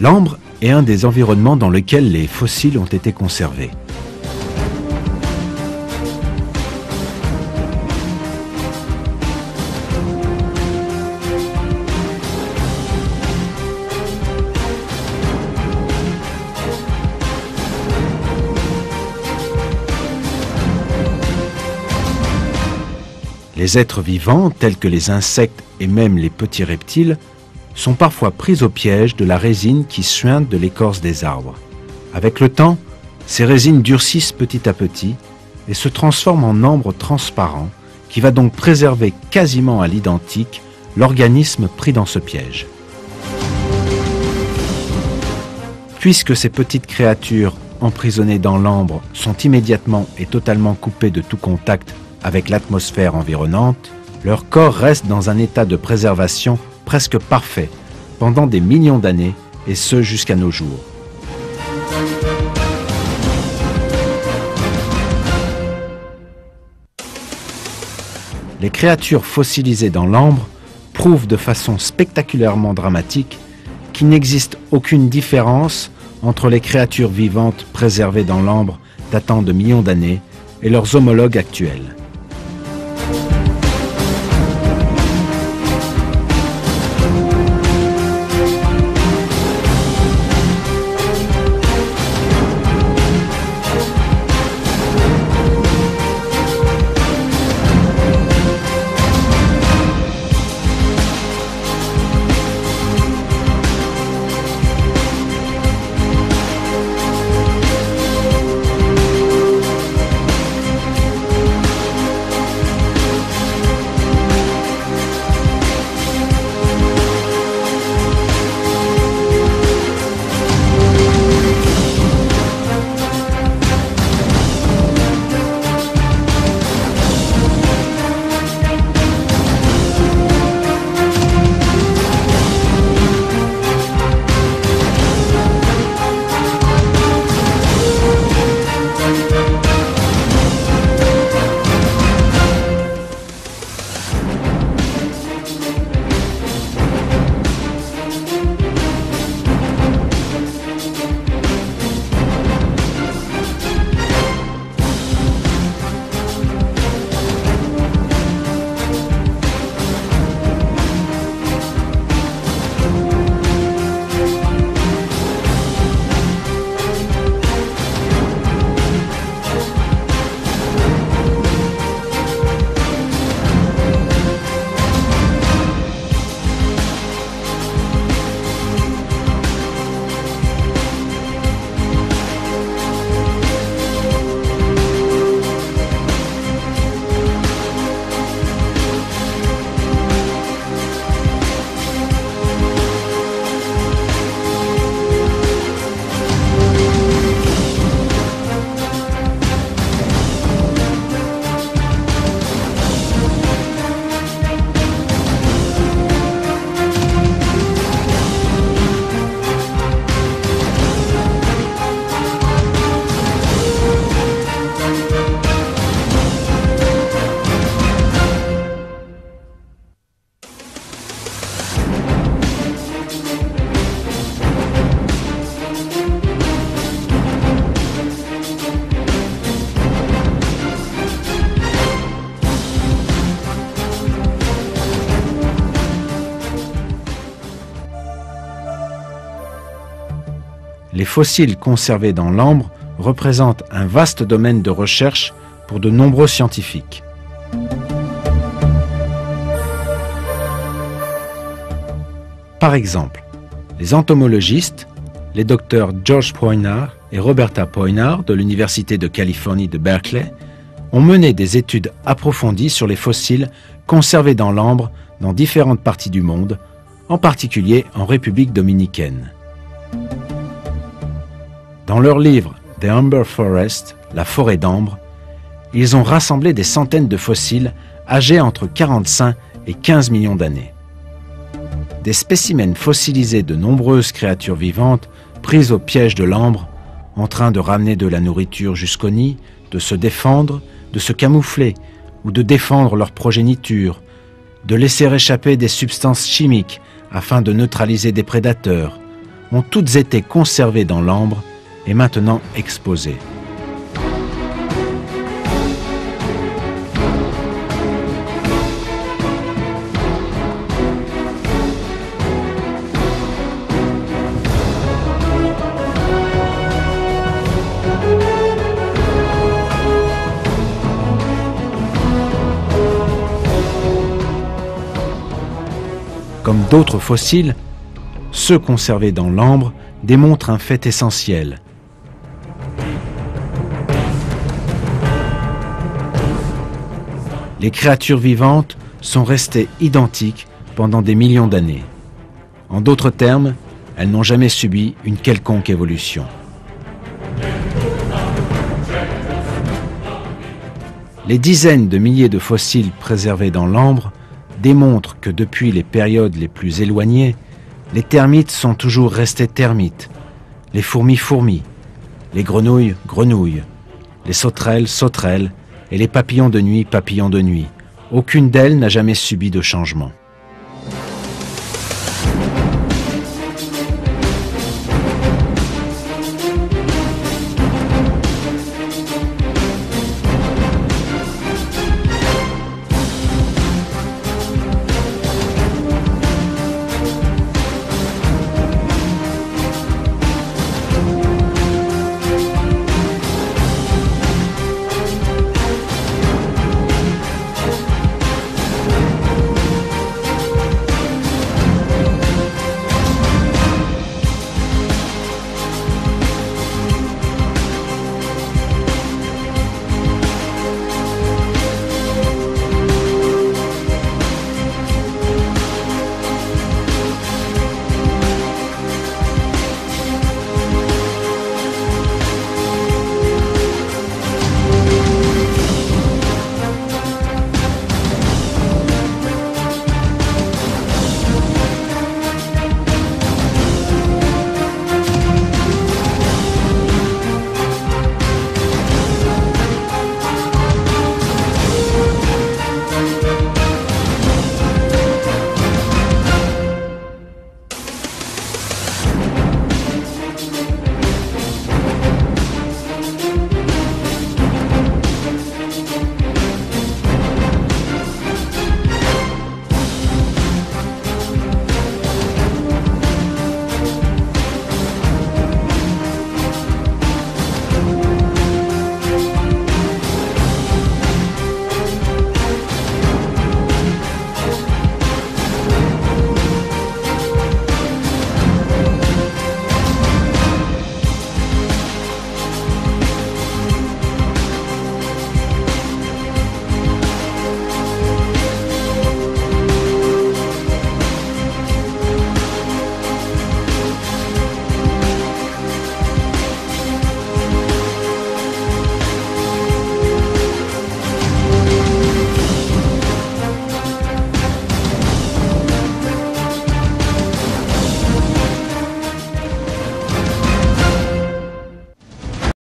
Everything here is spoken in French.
L'ambre est un des environnements dans lesquels les fossiles ont été conservés. Les êtres vivants, tels que les insectes et même les petits reptiles, sont parfois pris au piège de la résine qui suinte de l'écorce des arbres. Avec le temps, ces résines durcissent petit à petit et se transforment en ambre transparent qui va donc préserver quasiment à l'identique l'organisme pris dans ce piège. Puisque ces petites créatures emprisonnées dans l'ambre sont immédiatement et totalement coupées de tout contact avec l'atmosphère environnante, leur corps reste dans un état de préservation presque parfait pendant des millions d'années, et ce jusqu'à nos jours. Les créatures fossilisées dans l'ambre prouvent de façon spectaculairement dramatique qu'il n'existe aucune différence entre les créatures vivantes préservées dans l'ambre datant de millions d'années et leurs homologues actuels. Les fossiles conservés dans l'ambre représentent un vaste domaine de recherche pour de nombreux scientifiques. Par exemple, les entomologistes, les docteurs George Poinar et Roberta Poinar de l'Université de Californie de Berkeley, ont mené des études approfondies sur les fossiles conservés dans l'ambre dans différentes parties du monde, en particulier en République dominicaine. Dans leur livre « The Amber Forest », la forêt d'ambre, ils ont rassemblé des centaines de fossiles âgés entre 45 et 15 millions d'années. Des spécimens fossilisés de nombreuses créatures vivantes prises au piège de l'ambre, en train de ramener de la nourriture jusqu'au nid, de se défendre, de se camoufler ou de défendre leur progéniture, de laisser échapper des substances chimiques afin de neutraliser des prédateurs, ont toutes été conservées dans l'ambre et maintenant exposées. Comme d'autres fossiles, ceux conservés dans l'ambre démontrent un fait essentiel. Les créatures vivantes sont restées identiques pendant des millions d'années. En d'autres termes, elles n'ont jamais subi une quelconque évolution. Les dizaines de milliers de fossiles préservés dans l'ambre démontrent que depuis les périodes les plus éloignées, les termites sont toujours restés termites, les fourmis fourmis, les grenouilles grenouilles, les sauterelles sauterelles et les papillons de nuit papillons de nuit. Aucune d'elles n'a jamais subi de changement.